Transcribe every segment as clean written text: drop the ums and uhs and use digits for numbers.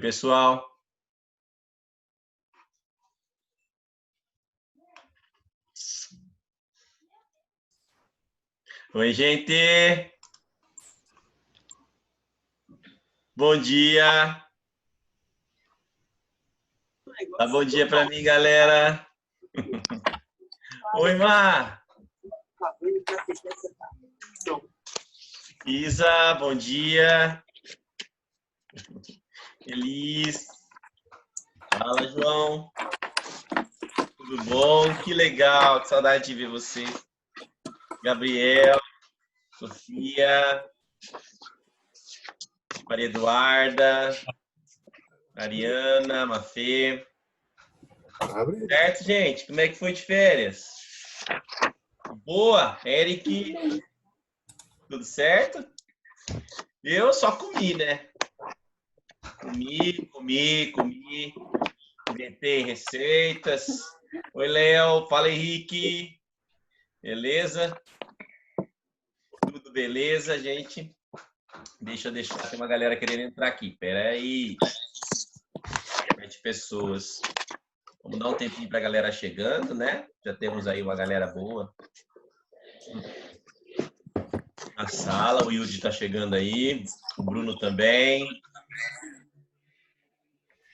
Pessoal. Oi, gente. Bom dia. Dá bom dia para mim, galera. Oi, Mar. Isa, bom dia. Elis. Fala, João. Tudo bom? Que legal, que saudade de ver você. Gabriel, Sofia, Maria Eduarda, Ariana, Mafê. Certo, gente? Como é que foi de férias? Boa, Eric. Tudo certo? Eu só comi, né? Comi. Inventei receitas. Oi, Léo. Fala, Henrique. Beleza? Tudo beleza, gente? Deixa eu deixar. Tem uma galera querendo entrar aqui. Pera aí. De pessoas. Vamos dar um tempinho para a galera chegando, né? Já temos aí uma galera boa na sala. O Yudi está chegando aí. O Bruno também.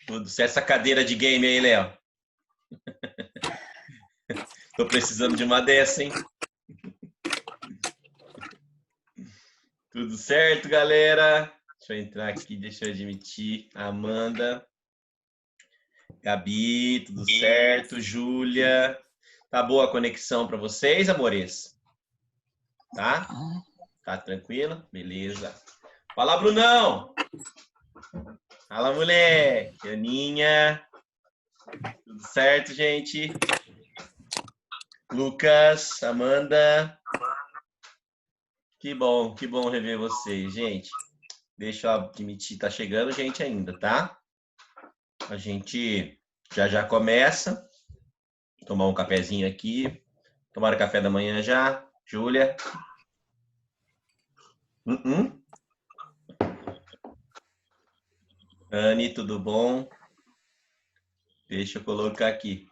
Tudo certo. Essa cadeira de game aí, Léo. Tô precisando de uma dessa, hein? Tudo certo, galera? Deixa eu entrar aqui, deixa eu admitir. Amanda. Gabi, tudo certo? Júlia. Tá boa a conexão para vocês, amores? Tá? Tá tranquilo? Beleza. Fala, Brunão! Fala, moleque! Aninha. Tudo certo, gente? Lucas, Amanda. Que bom rever vocês, gente. Deixa eu admitir, tá chegando gente ainda, tá? A gente já começa. Tomar um cafezinho aqui. Tomaram café da manhã já? Júlia? Anne, tudo bom? Deixa eu colocar aqui.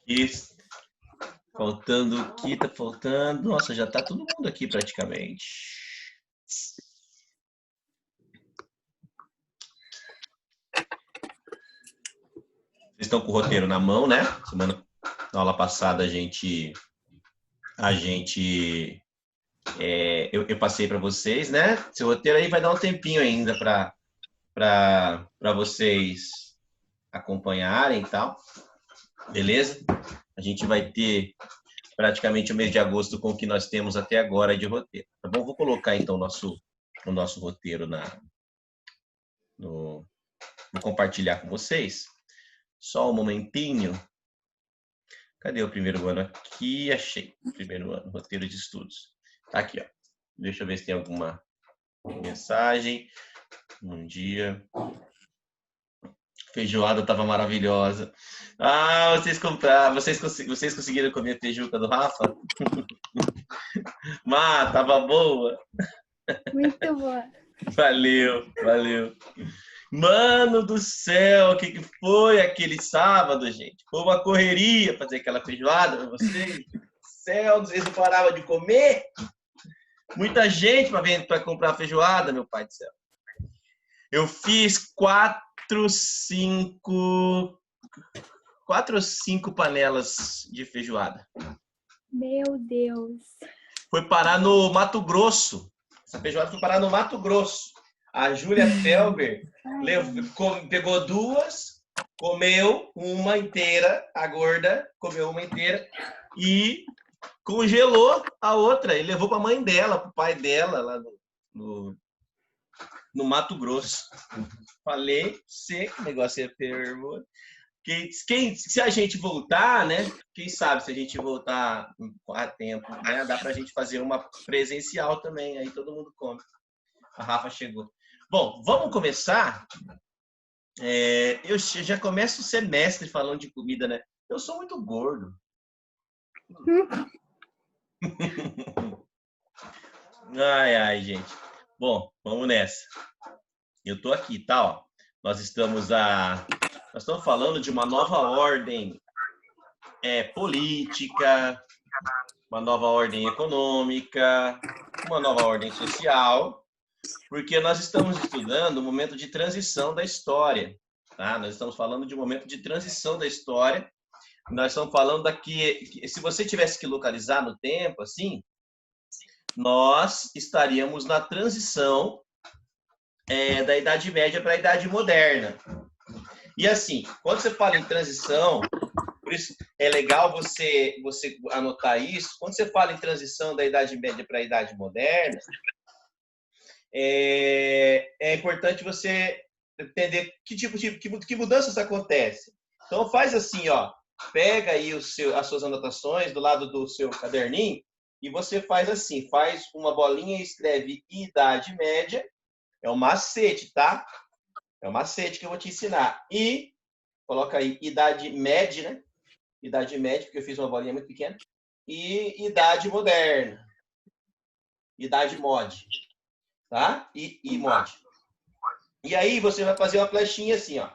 Isso. Faltando aqui, tá faltando. Nossa, já tá todo mundo aqui praticamente. Vocês estão com o roteiro na mão, né? Na aula passada eu passei para vocês, né? Seu roteiro aí vai dar um tempinho ainda para vocês acompanharem e tal. Beleza? A gente vai ter praticamente o mês de agosto com o que nós temos até agora de roteiro. Tá bom? Vou colocar então o nosso roteiro vou compartilhar com vocês. Só um momentinho. Cadê o primeiro ano aqui? Achei. Primeiro ano, roteiro de estudos. Tá aqui, ó. Deixa eu ver se tem alguma mensagem. Bom dia. Feijoada tava maravilhosa. Ah, vocês compraram. Vocês conseguiram comer a feijuca do Rafa? Má, tava boa. Muito boa. Valeu. Mano do céu, o que foi aquele sábado, gente? Foi uma correria fazer aquela feijoada pra vocês. Céu, vocês não paravam de comer? Muita gente para comprar feijoada, meu pai do céu. Eu fiz 4 ou 5 panelas de feijoada. Meu Deus. Foi parar no Mato Grosso. Essa feijoada foi parar no Mato Grosso. A Júlia Felber pegou 2, comeu uma inteira, a gorda comeu uma inteira e congelou a outra e levou para a mãe dela, para o pai dela, lá no Mato Grosso. Falei, sei que o negócio é fervo. Se a gente voltar, né? Quem sabe se a gente voltar a tempo, né? Dá para a gente fazer uma presencial também, aí todo mundo come. A Rafa chegou. Bom, vamos começar. Eu já começo o semestre falando de comida, né? Eu sou muito gordo. Ai, gente. Bom, vamos nessa. Eu tô aqui, tá? Ó. Nós estamos falando de uma nova ordem política, uma nova ordem econômica, uma nova ordem social, porque nós estamos estudando o momento de transição da história, tá? Nós estamos falando de um momento de transição da história. Nós estamos falando daqui, se você tivesse que localizar no tempo, assim, nós estaríamos na transição da Idade Média para a Idade Moderna. E assim, quando você fala em transição, por isso é legal você anotar isso, quando você fala em transição da Idade Média para a Idade Moderna, é importante você entender que mudanças acontecem. Então faz assim, ó, pega aí as suas anotações do lado do seu caderninho e você faz assim, faz uma bolinha e escreve Idade Média, é um macete, tá? É um macete que eu vou te ensinar. E coloca aí Idade Média, né? Idade Média, porque eu fiz uma bolinha muito pequena. E Idade Moderna. Idade Mod. Tá? E Mod. E aí você vai fazer uma flechinha assim, ó.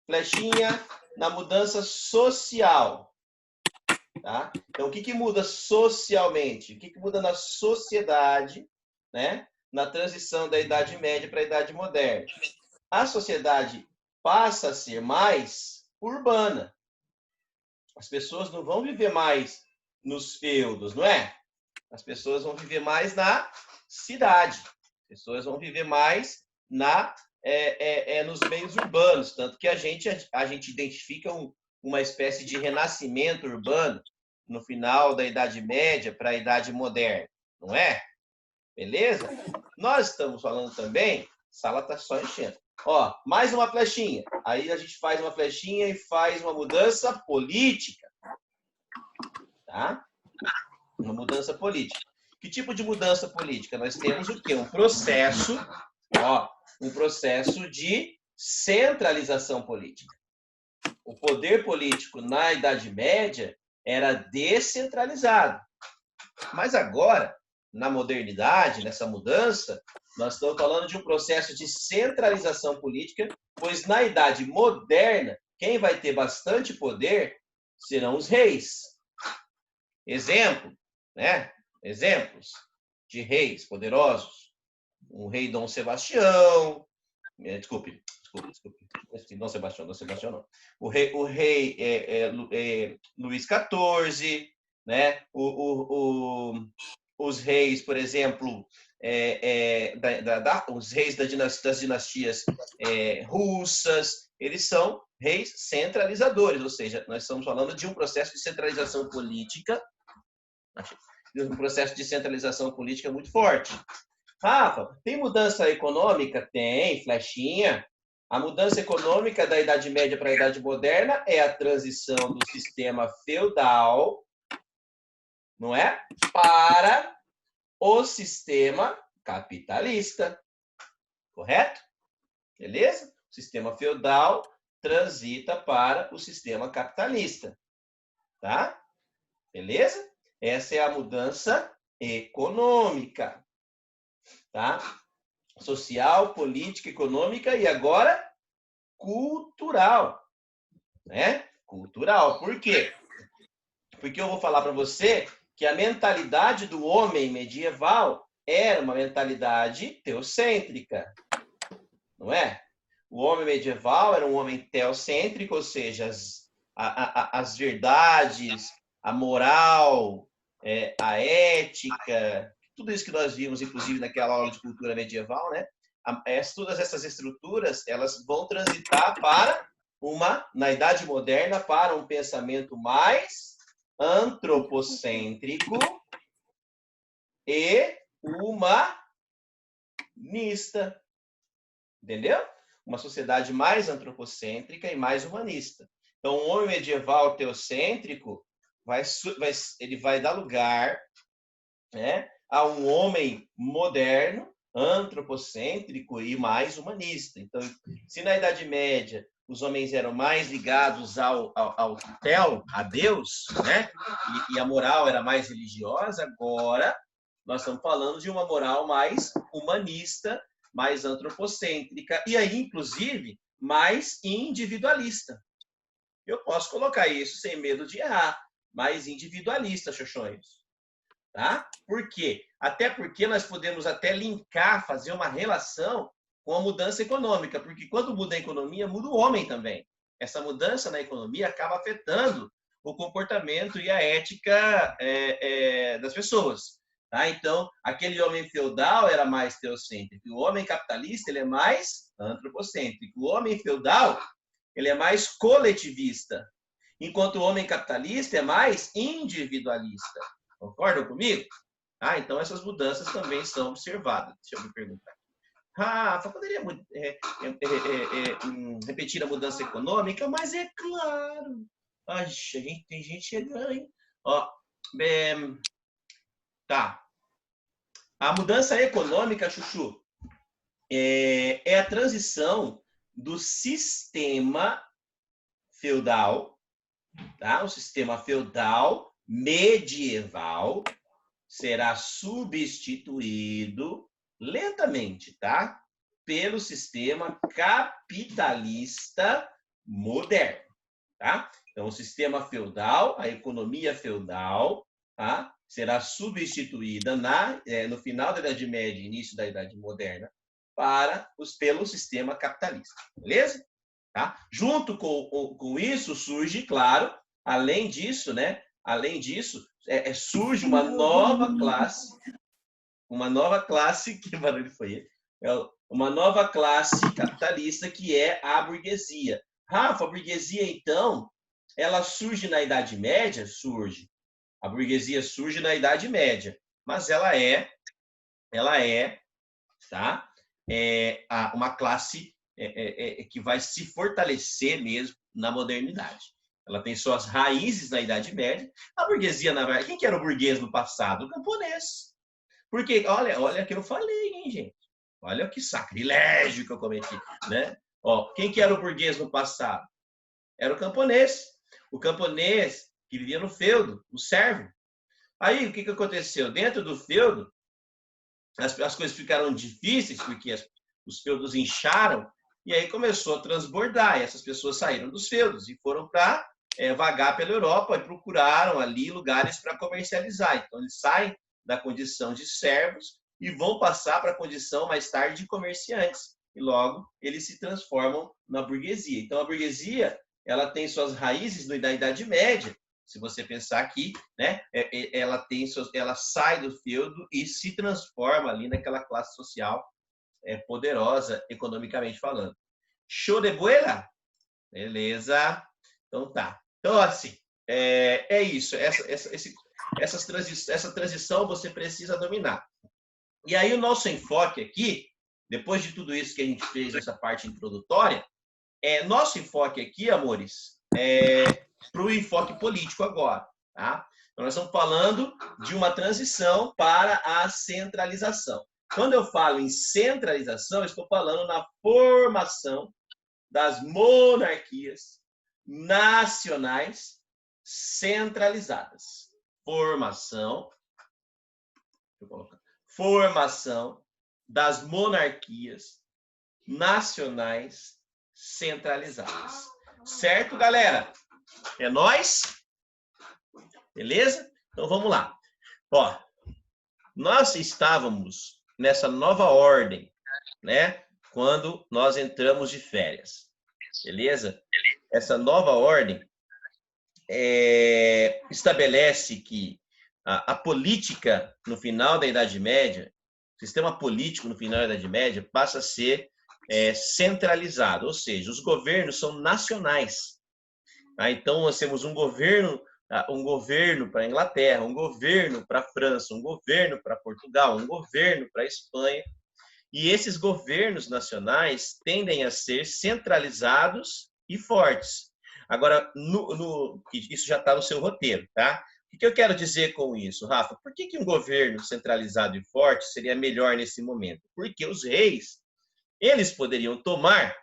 Flechinha na mudança social. Tá? Então, o que muda socialmente? O que muda na sociedade, né? Na transição da Idade Média para a Idade Moderna? A sociedade passa a ser mais urbana. As pessoas não vão viver mais nos feudos, não é? As pessoas vão viver mais na cidade. As pessoas vão viver mais nos meios urbanos. Tanto que a gente identifica uma espécie de renascimento urbano no final da Idade Média para a Idade Moderna, não é? Beleza? Nós estamos falando também, sala está só enchendo. Ó, mais uma flechinha. Aí a gente faz uma flechinha e faz uma mudança política. Tá? Uma mudança política. Que tipo de mudança política? Nós temos o quê? Um processo de centralização política. O poder político na Idade Média era descentralizado. Mas agora, na modernidade, nessa mudança, nós estamos falando de um processo de centralização política, pois na Idade Moderna, quem vai ter bastante poder serão os reis. Exemplo, né? Exemplos de reis poderosos. O rei Dom Sebastião, desculpe, Dom Sebastião não. O rei Luís XIV, né? Os reis, por exemplo, os reis das dinastias russas, eles são reis centralizadores, ou seja, nós estamos falando de um processo de centralização política, muito forte. Rafa, tem mudança econômica? Tem, flechinha. A mudança econômica da Idade Média para a Idade Moderna é a transição do sistema feudal, não é? Para o sistema capitalista. Correto? Beleza? O sistema feudal transita para o sistema capitalista. Tá? Beleza? Essa é a mudança econômica. Tá? Social, política, econômica e agora cultural. Né? Cultural. Por quê? Porque eu vou falar para você que a mentalidade do homem medieval era uma mentalidade teocêntrica. Não é? O homem medieval era um homem teocêntrico, ou seja, as verdades, a moral, a ética, tudo isso que nós vimos, inclusive, naquela aula de cultura medieval, né? Todas essas estruturas, elas vão transitar na Idade Moderna, para um pensamento mais antropocêntrico e humanista. Entendeu? Uma sociedade mais antropocêntrica e mais humanista. Então, o homem medieval teocêntrico ele vai dar lugar, né, a um homem moderno, antropocêntrico e mais humanista. Então, se na Idade Média os homens eram mais ligados ao Theo, a Deus, né, e a moral era mais religiosa, agora nós estamos falando de uma moral mais humanista, mais antropocêntrica e aí, inclusive, mais individualista. Eu posso colocar isso sem medo de errar, mais individualista, xoxões. Tá? Por quê? Até porque nós podemos até linkar, fazer uma relação com a mudança econômica, porque quando muda a economia, muda o homem também. Essa mudança na economia acaba afetando o comportamento e a ética das pessoas. Tá? Então, aquele homem feudal era mais teocêntrico, o homem capitalista ele é mais antropocêntrico. O homem feudal ele é mais coletivista, enquanto o homem capitalista é mais individualista. Concordam comigo? Ah, então essas mudanças também são observadas. Deixa eu me perguntar. Rafa, poderia repetir a mudança econômica? Mas é claro. Ai, tem gente chegando, hein? Ó, tá. A mudança econômica, Chuchu, é a transição do sistema feudal, tá? O sistema feudal medieval será substituído lentamente, tá? Pelo sistema capitalista moderno, tá? Então, o sistema feudal, a economia feudal, tá? Será substituída no final da Idade Média, início da Idade Moderna, pelo sistema capitalista, beleza? Tá? Junto com isso surge, claro, além disso, né? Além disso, surge uma nova classe, que barulho foi ele? Uma nova classe capitalista que é a burguesia. Rafa, a burguesia, então, ela surge na Idade Média? Surge. A burguesia surge na Idade Média, mas ela é tá? Uma classe que vai se fortalecer mesmo na modernidade. Ela tem suas raízes na Idade Média. A burguesia, na verdade, quem que era o burguês no passado? O camponês. Porque, olha o que eu falei, hein, gente? Olha que sacrilégio que eu cometi, né? Ó, quem que era o burguês no passado? Era o camponês. O camponês que vivia no feudo, o servo. Aí, o que aconteceu? Dentro do feudo, as coisas ficaram difíceis, porque os feudos incharam, e aí começou a transbordar, e essas pessoas saíram dos feudos e foram para vagar pela Europa e procuraram ali lugares para comercializar. Então, eles saem da condição de servos e vão passar para a condição, mais tarde, de comerciantes. E logo, eles se transformam na burguesia. Então, a burguesia ela tem suas raízes na Idade Média. Se você pensar aqui, né, ela sai do feudo e se transforma ali naquela classe social poderosa, economicamente falando. Show de bola? Beleza. Então tá. Então, assim, é isso. Essa transição você precisa dominar. E aí o nosso enfoque aqui, depois de tudo isso que a gente fez, essa parte introdutória, nosso enfoque aqui, amores, para o enfoque político agora, tá? Então, nós estamos falando de uma transição para a centralização. Quando eu falo em centralização, eu estou falando na formação das monarquias nacionais centralizadas. Formação das monarquias nacionais centralizadas. Certo, galera? É nóis? Beleza? Então, vamos lá. Ó, nós estávamos nessa nova ordem, né? Quando nós entramos de férias. Beleza? Essa nova ordem estabelece que a política no final da Idade Média, o sistema político no final da Idade Média passa a ser centralizado, ou seja, os governos são nacionais. Tá? Então, nós temos um governo para a Inglaterra, um governo para a França, um governo para Portugal, um governo para a Espanha. E esses governos nacionais tendem a ser centralizados e fortes. Agora, isso já está no seu roteiro, tá? O que eu quero dizer com isso, Rafa? Por que um governo centralizado e forte seria melhor nesse momento? Porque os reis, eles poderiam tomar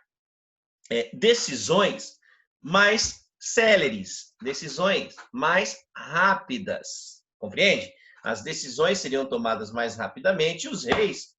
decisões mais céleres, decisões mais rápidas, compreende? as decisões seriam tomadas mais rapidamente, e os reis,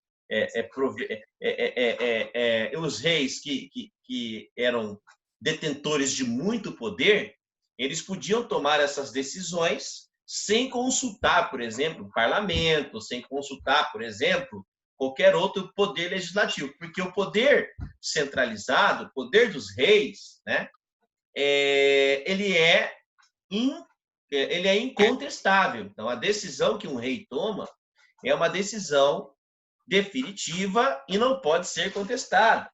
os reis que eram detentores de muito poder, eles podiam tomar essas decisões sem consultar, por exemplo, o parlamento, sem consultar, por exemplo, qualquer outro poder legislativo, porque o poder centralizado, o poder dos reis, né, ele é incontestável. Então, a decisão que um rei toma é uma decisão definitiva e não pode ser contestada.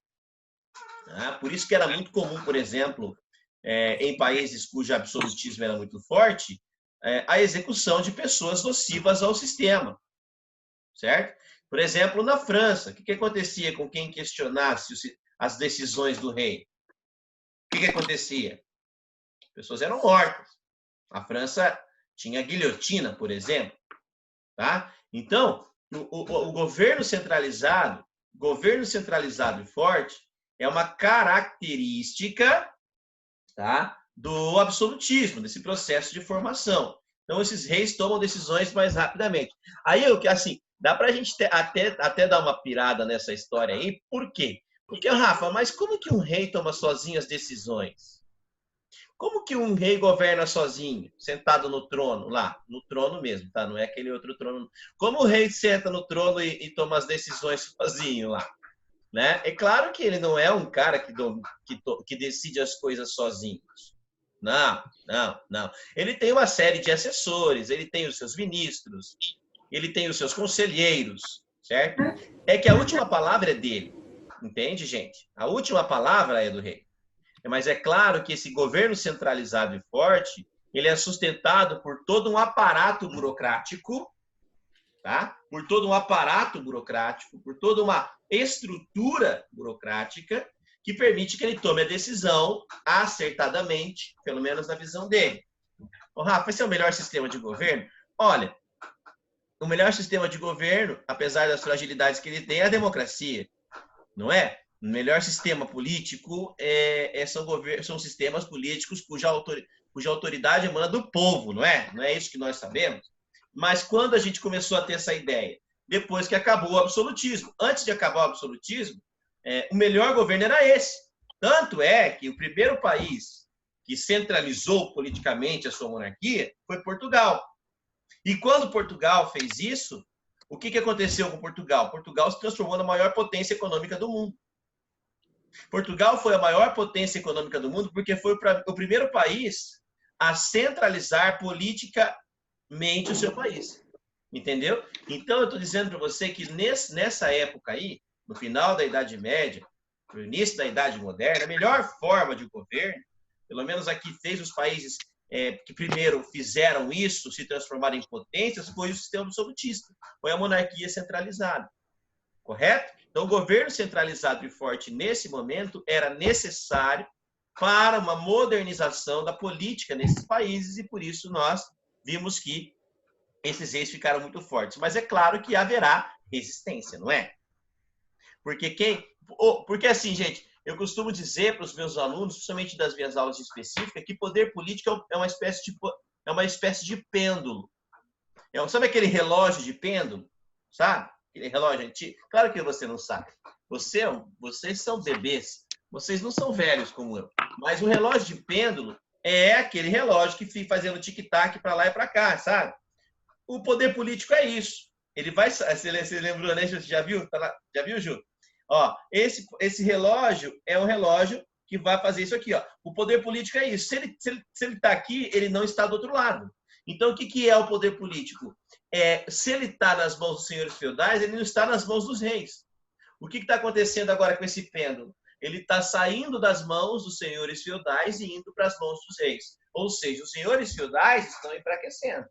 Por isso que era muito comum, por exemplo, em países cujo absolutismo era muito forte, a execução de pessoas nocivas ao sistema, certo? Por exemplo, na França, o que acontecia com quem questionasse as decisões do rei? O que acontecia? As pessoas eram mortas. A França tinha guilhotina, por exemplo. Tá? Então, o governo centralizado e forte é uma característica, tá, do absolutismo, desse processo de formação. Então, esses reis tomam decisões mais rapidamente. Aí, assim, dá para a gente até dar uma pirada nessa história aí. Por quê? Porque, Rafa, mas como que um rei toma sozinho as decisões? Como que um rei governa sozinho, sentado no trono, lá, no trono mesmo, tá? Não é aquele outro trono. Como o rei senta no trono e toma as decisões sozinho lá, né? É claro que ele não é um cara que decide as coisas sozinho. Não, não, não. Ele tem uma série de assessores, ele tem os seus ministros, ele tem os seus conselheiros, certo? É que a última palavra é dele, entende, gente? A última palavra é do rei. Mas é claro que esse governo centralizado e forte, ele é sustentado por todo um aparato burocrático, tá? Por todo um aparato burocrático, por toda uma estrutura burocrática que permite que ele tome a decisão acertadamente, pelo menos na visão dele. Ô, Rafa, esse é o melhor sistema de governo? Olha, o melhor sistema de governo, apesar das fragilidades que ele tem, é a democracia, não é? O melhor sistema político são sistemas políticos cuja autoridade emana do povo, não é? Não é isso que nós sabemos? Mas quando a gente começou a ter essa ideia? Depois que acabou o absolutismo. Antes de acabar o absolutismo, o melhor governo era esse. Tanto é que o primeiro país que centralizou politicamente a sua monarquia foi Portugal. E quando Portugal fez isso, o que aconteceu com Portugal? Portugal se transformou na maior potência econômica do mundo. Portugal foi a maior potência econômica do mundo porque foi o primeiro país a centralizar politicamente o seu país. Entendeu? Então, eu estou dizendo para você que nessa época aí, no final da Idade Média, no início da Idade Moderna, a melhor forma de governo, pelo menos aqui fez os países que primeiro fizeram isso, se transformaram em potências, foi o sistema absolutista, foi a monarquia centralizada. Correto? Então, o governo centralizado e forte, nesse momento, era necessário para uma modernização da política nesses países e, por isso, nós vimos que esses reis ficaram muito fortes. Mas é claro que haverá resistência, não é? Porque assim, gente, eu costumo dizer para os meus alunos, principalmente das minhas aulas específicas, que poder político é uma espécie de pêndulo. Sabe aquele relógio de pêndulo? Sabe? Aquele relógio antigo. Claro que você não sabe. Vocês são bebês. Vocês não são velhos como eu. Mas o relógio de pêndulo é aquele relógio que fica fazendo tic-tac para lá e para cá, sabe? O poder político é isso. Ele vai... Você lembrou, né? Já viu? Já viu, Ju? Ó, esse relógio é um relógio que vai fazer isso aqui. Ó. O poder político é isso. Se ele está aqui, ele não está do outro lado. Então, o que é o poder político? Se ele está nas mãos dos senhores feudais, ele não está nas mãos dos reis. O que está acontecendo agora com esse pêndulo? Ele está saindo das mãos dos senhores feudais e indo para as mãos dos reis. Ou seja, os senhores feudais estão enfraquecendo.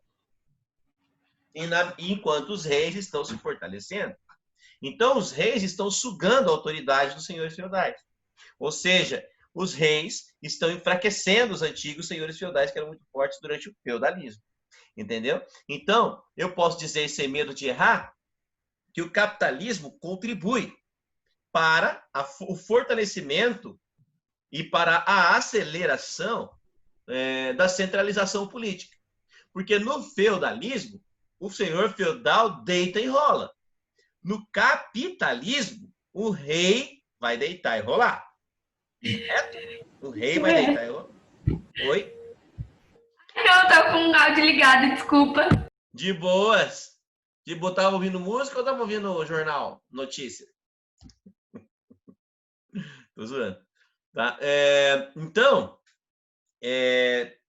Enquanto os reis estão se fortalecendo. Então, os reis estão sugando a autoridade dos senhores feudais. Ou seja, os reis estão enfraquecendo os antigos senhores feudais que eram muito fortes durante o feudalismo. Entendeu? Então, eu posso dizer, sem medo de errar, que o capitalismo contribui para o fortalecimento e para a aceleração da centralização política. Porque no feudalismo, o senhor feudal deita e rola. No capitalismo, o rei vai deitar e rolar. Certo? O rei vai deitar e rolar. Oi? Eu tô com o áudio ligado, desculpa. De boas. De boa, tava ouvindo música ou tava ouvindo jornal? Notícia? Tô zoando. Tá? Então,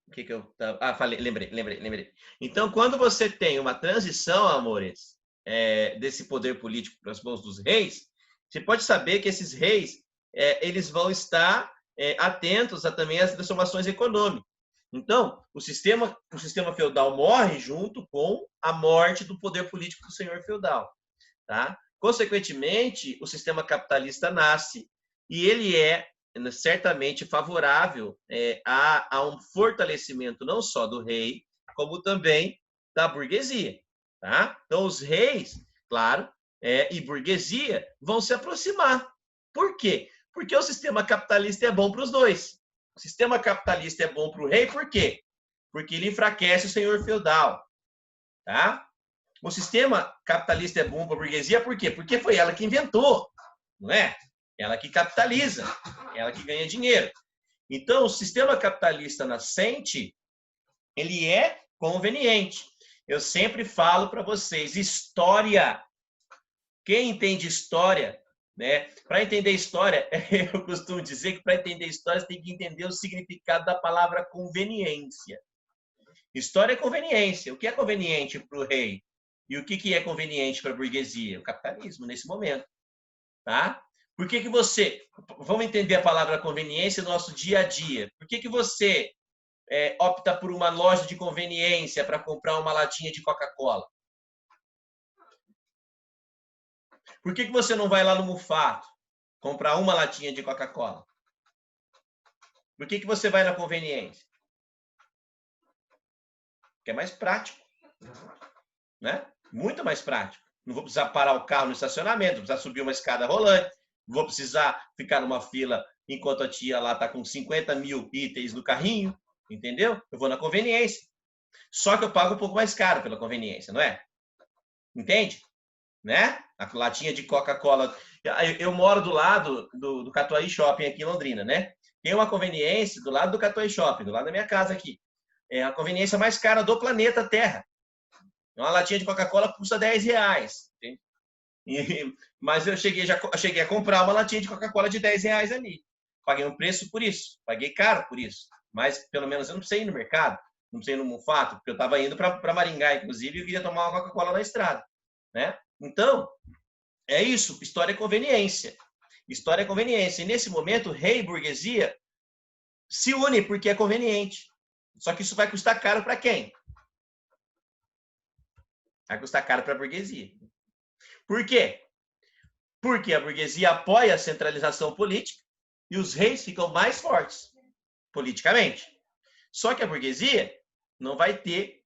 o que eu tava... Ah, falei, lembrei. Então, quando você tem uma transição, amores, desse poder político para as mãos dos reis, você pode saber que esses reis, eles vão estar atentos também às transformações econômicas. Então, o sistema feudal morre junto com a morte do poder político do senhor feudal. Tá? Consequentemente, o sistema capitalista nasce e ele é certamente favorável a um fortalecimento não só do rei, como também da burguesia. Tá? Então, os reis, claro, e burguesia vão se aproximar. Por quê? Porque o sistema capitalista é bom para os dois. O sistema capitalista é bom para o rei, por quê? Porque ele enfraquece o senhor feudal. Tá? O sistema capitalista é bom para a burguesia, por quê? Porque foi ela que inventou, não é? Ela que capitaliza, ela que ganha dinheiro. Então, o sistema capitalista nascente, ele é conveniente. Eu sempre falo para vocês, história. Quem entende história, né? Para entender história, eu costumo dizer que para entender história, você tem que entender o significado da palavra conveniência. História é conveniência. O que é conveniente para o rei? E o que é conveniente para a burguesia? O capitalismo, nesse momento. Tá? Por que você... Vamos entender a palavra conveniência no nosso dia a dia. Por que você opta por uma loja de conveniência para comprar uma latinha de Coca-Cola? Por que você não vai lá no Mufato comprar uma latinha de Coca-Cola? Por que você vai na conveniência? Porque é mais prático. Né? Muito mais prático. Não vou precisar parar o carro no estacionamento, não vou precisar subir uma escada rolante, não vou precisar ficar numa fila enquanto a tia lá está com 50 mil itens no carrinho, entendeu? Eu vou na conveniência. Só que eu pago um pouco mais caro pela conveniência, não é? Entende? Né? A latinha de Coca-Cola. Eu moro do lado do Catuaí Shopping aqui em Londrina, né? Tem uma conveniência do lado do Catuaí Shopping, do lado da minha casa aqui. É a conveniência mais cara do planeta Terra. Uma latinha de Coca-Cola custa R$10. Mas eu cheguei a comprar uma latinha de Coca-Cola de R$10 ali. Paguei um preço por isso. Paguei caro por isso. Mas, pelo menos, eu não precisei ir no mercado. Não precisei ir no Mufato, porque eu estava indo para Maringá, inclusive, e eu queria tomar uma Coca-Cola na estrada. Né? Então, é isso. História é conveniência. História é conveniência. E, nesse momento, rei e burguesia se unem porque é conveniente. Só que isso vai custar caro para quem? Vai custar caro para a burguesia. Por quê? Porque a burguesia apoia a centralização política e os reis ficam mais fortes politicamente. Só que a burguesia não vai ter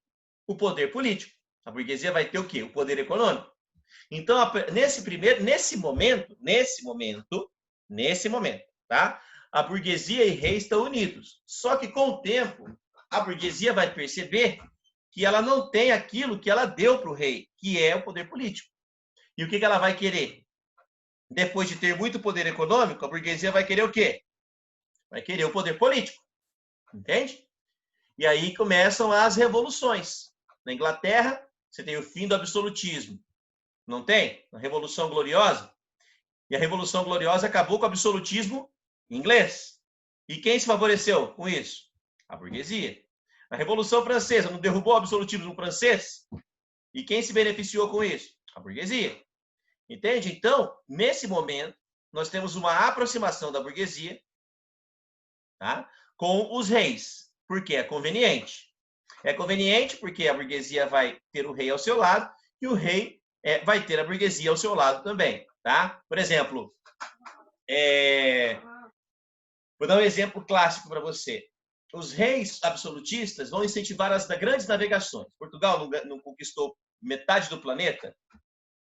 o poder político. A burguesia vai ter o quê? O poder econômico. Então, nesse momento, tá? A burguesia e rei estão unidos. Só que com o tempo, a burguesia vai perceber que ela não tem aquilo que ela deu para o rei, que é o poder político. E o que ela vai querer? Depois de ter muito poder econômico, a burguesia vai querer o quê? Vai querer o poder político. Entende? E aí começam as revoluções. Na Inglaterra, você tem o fim do absolutismo. Não tem? A Revolução Gloriosa. E a Revolução Gloriosa acabou com o absolutismo inglês. E quem se favoreceu com isso? A burguesia. A Revolução Francesa não derrubou o absolutismo francês? E quem se beneficiou com isso? A burguesia. Entende? Então, nesse momento, nós temos uma aproximação da burguesia, tá? Com os reis. Por quê? É conveniente. É conveniente porque a burguesia vai ter o rei ao seu lado e o rei vai ter a burguesia ao seu lado também. Tá? Por exemplo, vou dar um exemplo clássico para você. Os reis absolutistas vão incentivar as grandes navegações. Portugal não conquistou metade do planeta,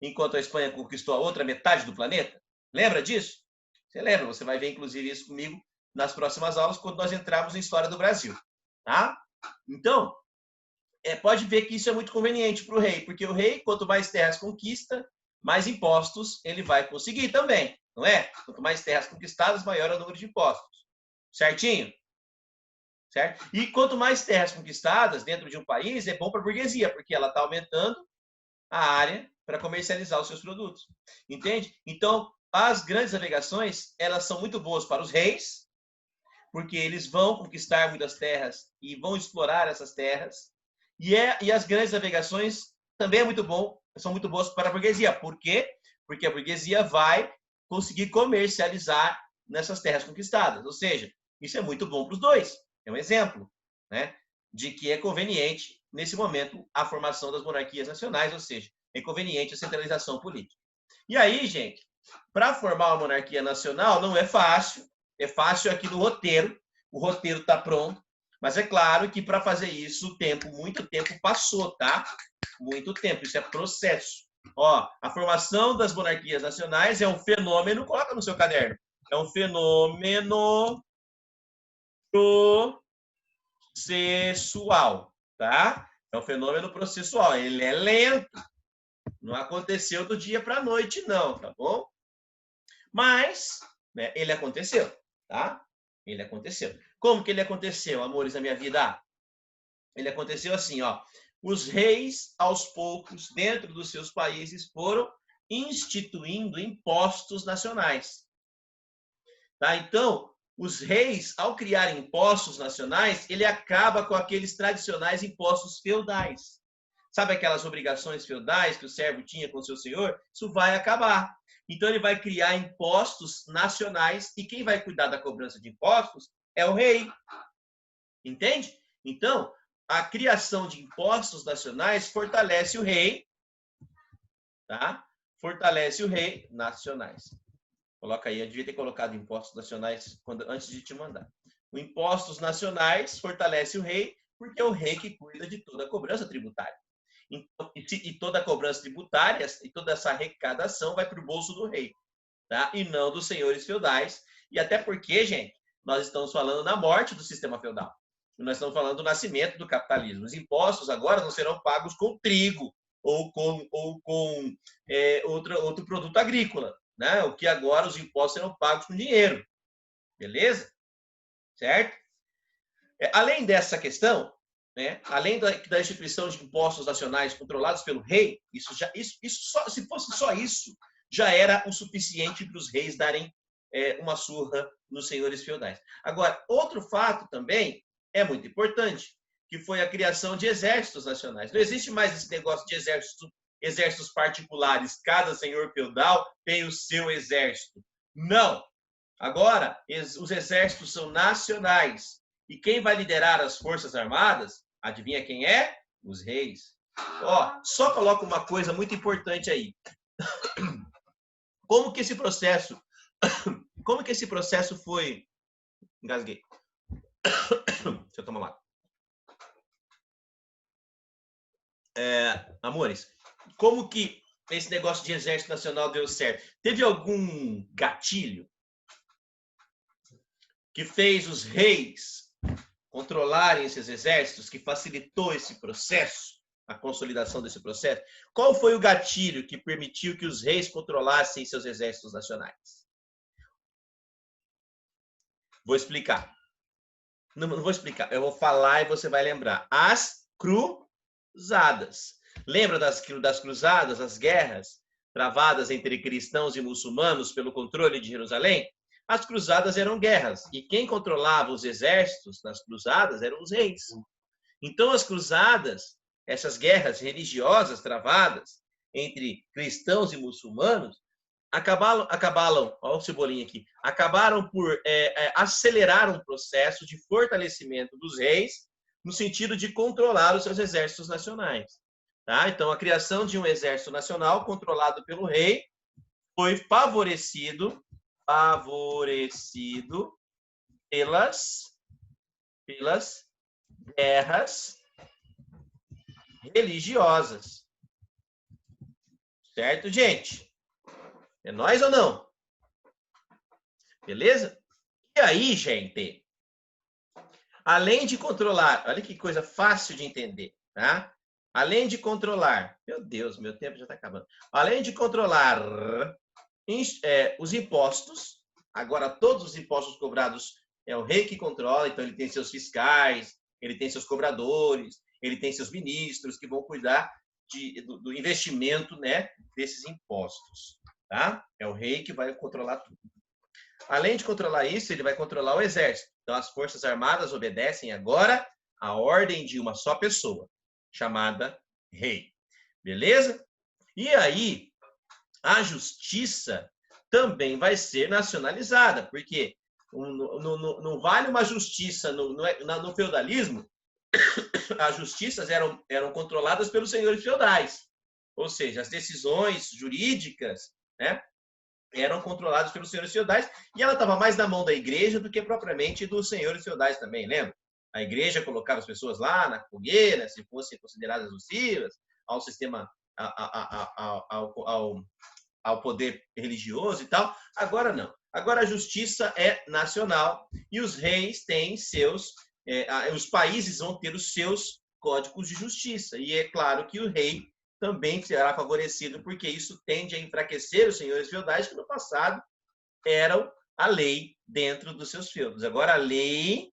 enquanto a Espanha conquistou a outra metade do planeta. Lembra disso? Você lembra? Você vai ver, inclusive, isso comigo nas próximas aulas, quando nós entrarmos em História do Brasil. Tá? Então, pode ver que isso é muito conveniente para o rei, porque o rei, quanto mais terras conquista, mais impostos ele vai conseguir também, não é? Quanto mais terras conquistadas, maior é o número de impostos. Certinho? Certo? E quanto mais terras conquistadas dentro de um país, é bom para a burguesia, porque ela está aumentando a área para comercializar os seus produtos. Entende? Então, as grandes navegações, elas são muito boas para os reis, porque eles vão conquistar muitas terras e vão explorar essas terras. E as grandes navegações também são muito boas para a burguesia. Por quê? Porque a burguesia vai conseguir comercializar nessas terras conquistadas. Ou seja, isso é muito bom para os dois. É um exemplo, né, de que é conveniente, nesse momento, a formação das monarquias nacionais, ou seja, é conveniente a centralização política. E aí, gente, para formar uma monarquia nacional não é fácil. É fácil aqui no roteiro. O roteiro está pronto. Mas é claro que para fazer isso, muito tempo passou, tá? Muito tempo. Isso é processo. Ó, a formação das monarquias nacionais é um fenômeno, coloca no seu caderno. É um fenômeno processual, tá? É um fenômeno processual. Ele é lento. Não aconteceu do dia para a noite, não, tá bom? Mas, né, ele aconteceu, tá? Ele aconteceu. Como que ele aconteceu, amores da minha vida? Ele aconteceu assim, ó. Os reis, aos poucos, dentro dos seus países, foram instituindo impostos nacionais. Tá? Então, os reis, ao criar impostos nacionais, ele acaba com aqueles tradicionais impostos feudais. Sabe aquelas obrigações feudais que o servo tinha com o seu senhor? Isso vai acabar. Então, ele vai criar impostos nacionais e quem vai cuidar da cobrança de impostos é o rei. Entende? Então, a criação de impostos nacionais fortalece o rei, tá? Fortalece o rei nacionais. Coloca aí, eu devia ter colocado impostos nacionais antes de te mandar. O impostos nacionais fortalece o rei, porque é o rei que cuida de toda a cobrança tributária. Então, e toda a cobrança tributária e toda essa arrecadação vai para o bolso do rei, tá? E não dos senhores feudais. E até porque, gente, nós estamos falando da morte do sistema feudal. Nós estamos falando do nascimento do capitalismo. Os impostos agora não serão pagos com trigo ou com outro produto agrícola, né? O que agora os impostos serão pagos com dinheiro. Beleza? Certo? Além dessa questão, né? Além da instituição de impostos nacionais controlados pelo rei, se fosse só isso, já era o suficiente para os reis darem uma surra nos senhores feudais. Agora, outro fato também é muito importante, que foi a criação de exércitos nacionais. Não existe mais esse negócio de exércitos particulares. Cada senhor feudal tem o seu exército. Não. Agora, os exércitos são nacionais. E quem vai liderar as forças armadas, adivinha quem é? Os reis. Ó, só coloca uma coisa muito importante aí. Como que esse processo foi... Engasguei. Deixa eu tomar uma água. Amores, como que esse negócio de exército nacional deu certo? Teve algum gatilho que fez os reis controlarem esses exércitos, que facilitou esse processo, a consolidação desse processo? Qual foi o gatilho que permitiu que os reis controlassem seus exércitos nacionais? Vou explicar. Não vou explicar, eu vou falar e você vai lembrar. As cruzadas. Lembra das cruzadas, as guerras travadas entre cristãos e muçulmanos pelo controle de Jerusalém? As cruzadas eram guerras. E quem controlava os exércitos nas cruzadas eram os reis. Então, as cruzadas, essas guerras religiosas travadas entre cristãos e muçulmanos, acabaram, olha o cebolinha aqui, acabaram por acelerar um processo de fortalecimento dos reis no sentido de controlar os seus exércitos nacionais. Tá? Então, a criação de um exército nacional controlado pelo rei foi favorecido pelas guerras religiosas. Certo, gente? É nóis ou não? Beleza? E aí, gente, além de controlar, olha que coisa fácil de entender. tá? Além de controlar, meu Deus, meu tempo já está acabando. Além de controlar os impostos, agora todos os impostos cobrados é o rei que controla, então ele tem seus fiscais, ele tem seus cobradores, ele tem seus ministros que vão cuidar do investimento, né, desses impostos, tá? É o rei que vai controlar tudo. Além de controlar isso, ele vai controlar o exército. Então, as Forças Armadas obedecem agora à ordem de uma só pessoa, chamada rei. Beleza? E aí, a justiça também vai ser nacionalizada, porque não vale uma justiça no feudalismo, as justiças eram controladas pelos senhores feudais, ou seja, as decisões jurídicas, né, eram controladas pelos senhores feudais, e ela estava mais na mão da igreja do que propriamente dos senhores feudais também, lembra? A igreja colocava as pessoas lá na fogueira, se fossem consideradas nocivas, ao sistema, ao poder religioso e tal. Agora não. Agora a justiça é nacional e os reis têm os países vão ter os seus códigos de justiça. E é claro que o rei também será favorecido, porque isso tende a enfraquecer os senhores feudais, que no passado eram a lei dentro dos seus feudos. Agora a lei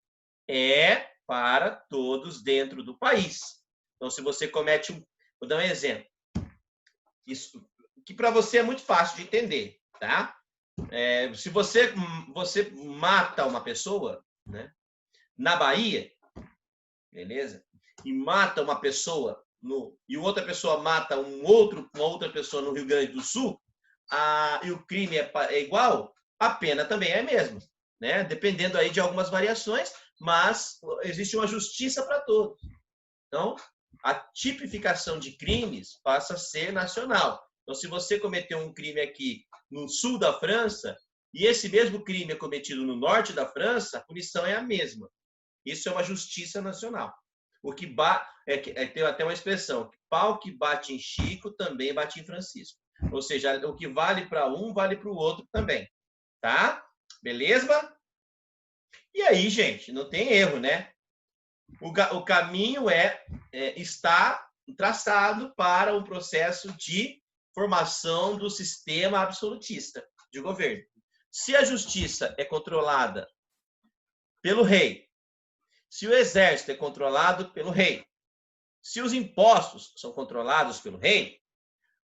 é para todos dentro do país. Então, se você comete vou dar um exemplo. Isso que para você é muito fácil de entender, tá? Se você mata uma pessoa, né, na Bahia, beleza? E mata uma pessoa e outra pessoa mata uma outra pessoa no Rio Grande do Sul, e o crime é igual, a pena também é a mesma, né? Dependendo aí de algumas variações, mas existe uma justiça para todos. Então, a tipificação de crimes passa a ser nacional. Então, se você cometeu um crime aqui no sul da França e esse mesmo crime é cometido no norte da França, a punição é a mesma. Isso é uma justiça nacional. Tem até uma expressão: pau que bate em Chico também bate em Francisco. Ou seja, o que vale para um vale para o outro também, tá? Beleza? E aí, gente, não tem erro, né? O caminho está traçado para o processo de formação do sistema absolutista de governo. Se a justiça é controlada pelo rei, se o exército é controlado pelo rei, se os impostos são controlados pelo rei,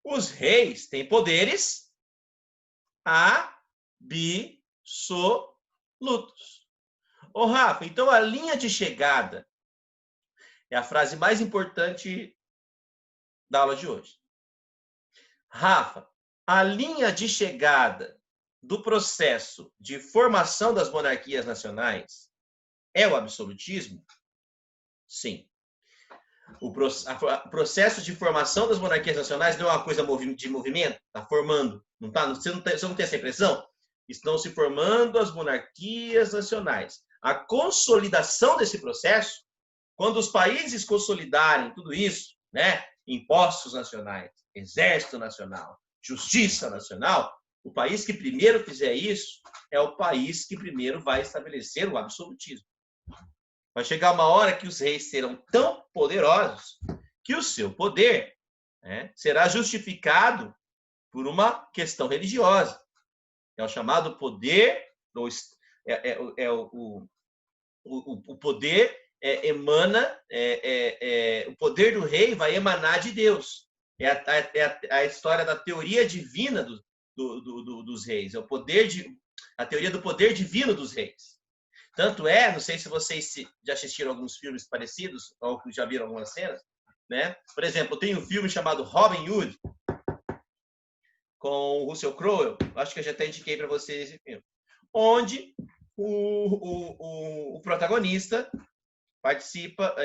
os reis têm poderes absolutos. Ô, Rafa, então a linha de chegada é a frase mais importante da aula de hoje. Rafa, a linha de chegada do processo de formação das monarquias nacionais é o absolutismo? Sim. O processo de formação das monarquias nacionais não é uma coisa de movimento? Está formando. Não tá? Você não tem essa impressão? Estão se formando as monarquias nacionais. A consolidação desse processo, quando os países consolidarem tudo isso, né? Impostos nacionais, exército nacional, justiça nacional, o país que primeiro fizer isso é o país que primeiro vai estabelecer o absolutismo. Vai chegar uma hora que os reis serão tão poderosos que o seu poder, né, será justificado por uma questão religiosa. É o chamado poder, o poder emana, o poder do rei vai emanar de Deus. É a história da teoria divina dos reis. É a teoria do poder divino dos reis. Tanto não sei se vocês já assistiram alguns filmes parecidos, ou já viram algumas cenas, né? Por exemplo, tem um filme chamado Robin Hood, com o Russell Crowe, acho que eu já até indiquei para vocês esse filme, onde o protagonista participa,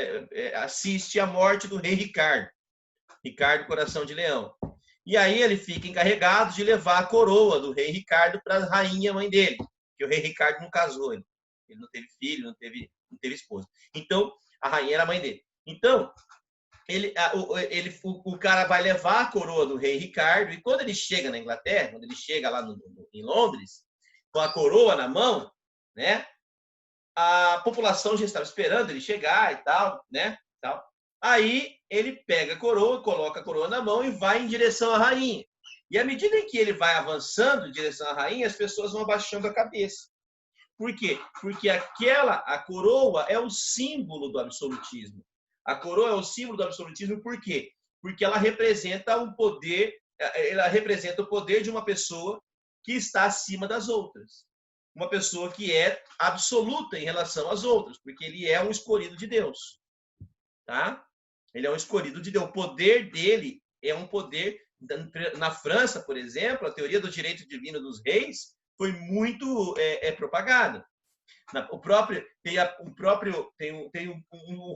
assiste a morte do rei Ricardo Coração de Leão. E aí ele fica encarregado de levar a coroa do rei Ricardo para a rainha mãe dele, porque o rei Ricardo não casou, ele não teve filho, não teve esposa. Então, a rainha era a mãe dele. Então, o cara vai levar a coroa do rei Ricardo, e quando ele chega na Inglaterra, quando ele chega lá em Londres, com a coroa na mão, né, a população já estava esperando ele chegar e tal, né? Tal. Aí ele pega a coroa, coloca a coroa na mão e vai em direção à rainha. E à medida em que ele vai avançando em direção à rainha, as pessoas vão abaixando a cabeça. Por quê? Porque a coroa é o símbolo do absolutismo. A coroa é o símbolo do absolutismo por quê? Porque ela representa o poder de uma pessoa que está acima das outras. Uma pessoa que é absoluta em relação às outras, porque ele é um escolhido de Deus. Tá? Ele é um escolhido de Deus. O poder dele é um poder... Na França, por exemplo, a teoria do direito divino dos reis foi muito propagada.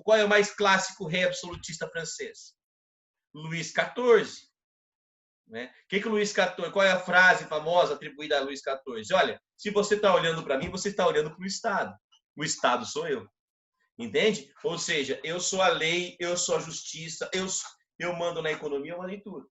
Qual é o mais clássico rei absolutista francês? Luís XIV. Né? Que Luís XIV, qual é a frase famosa atribuída a Luís XIV? Olha, se você está olhando para mim, você está olhando para o Estado. O Estado sou eu. Entende? Ou seja, eu sou a lei, eu sou a justiça, eu mando na economia, eu mando em tudo.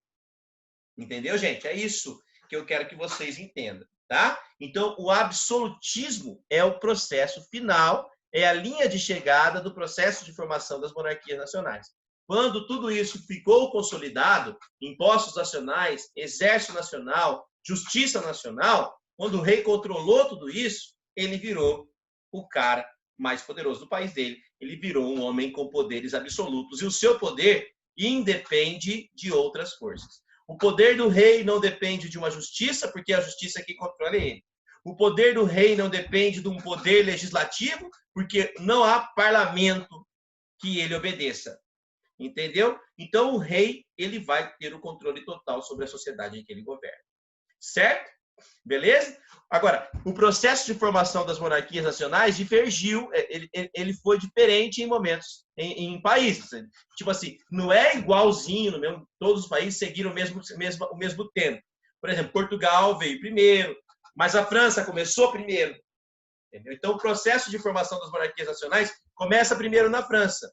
Entendeu, gente? É isso que eu quero que vocês entendam. Tá? Então, o absolutismo é o processo final, é a linha de chegada do processo de formação das monarquias nacionais. Quando tudo isso ficou consolidado, impostos nacionais, exército nacional, justiça nacional, quando o rei controlou tudo isso, ele virou o cara mais poderoso do país dele. Ele virou um homem com poderes absolutos. E o seu poder independe de outras forças. O poder do rei não depende de uma justiça, porque é a justiça que controla ele. O poder do rei não depende de um poder legislativo, porque não há parlamento que ele obedeça. Entendeu? Então, o rei ele vai ter o controle total sobre a sociedade em que ele governa. Certo? Beleza? Agora, o processo de formação das monarquias nacionais divergiu, ele foi diferente em momentos, em países. Tipo assim, não é igualzinho, todos os países seguiram o mesmo tempo. Por exemplo, Portugal veio primeiro, mas a França começou primeiro. Entendeu? Então, o processo de formação das monarquias nacionais começa primeiro na França,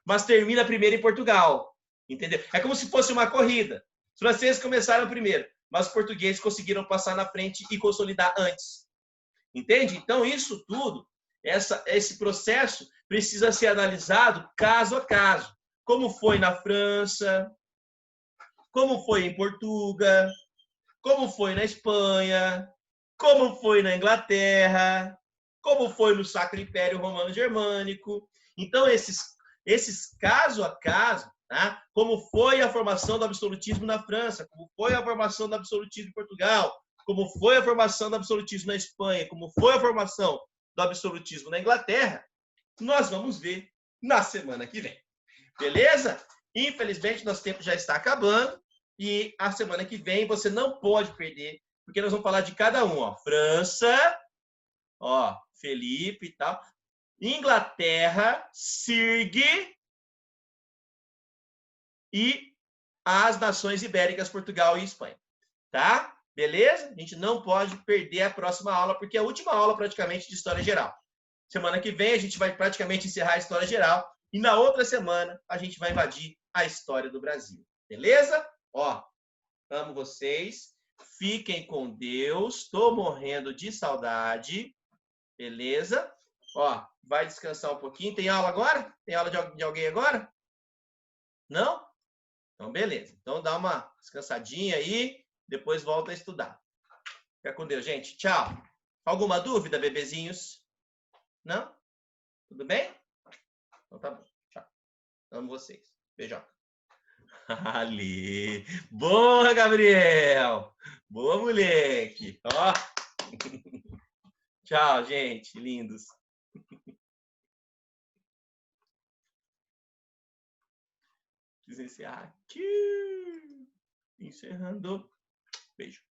mas termina primeiro em Portugal. Entendeu? É como se fosse uma corrida. Os franceses começaram primeiro, mas os portugueses conseguiram passar na frente e consolidar antes. Entende? Então, isso tudo, esse processo precisa ser analisado caso a caso. Como foi na França, como foi em Portugal, como foi na Espanha, como foi na Inglaterra, como foi no Sacro Império Romano Germânico. Então, esses caso a caso, tá? Como foi a formação do absolutismo na França, como foi a formação do absolutismo em Portugal, como foi a formação do absolutismo na Espanha, como foi a formação do absolutismo na Inglaterra, nós vamos ver na semana que vem. Beleza? Infelizmente, nosso tempo já está acabando e a semana que vem você não pode perder, porque nós vamos falar de cada um. Ó. França, ó, Felipe e tal. Inglaterra, Sirg e as nações ibéricas, Portugal e Espanha. Tá? Beleza? A gente não pode perder a próxima aula, porque é a última aula praticamente de História Geral. Semana que vem a gente vai praticamente encerrar a História Geral e na outra semana a gente vai invadir a história do Brasil. Beleza? Ó, amo vocês. Fiquem com Deus. Estou morrendo de saudade. Beleza? Ó, vai descansar um pouquinho. Tem aula agora? Tem aula de alguém agora? Não? Então, beleza. Então, dá uma descansadinha aí. Depois volta a estudar. Fica com Deus, gente. Tchau. Alguma dúvida, bebezinhos? Não? Tudo bem? Então tá bom. Tchau. Amo vocês. Beijão. Ali. Boa, Gabriel. Boa, moleque. Ó. Tchau, gente. Lindos. Quis encerrar aqui. Encerrando. Beijo.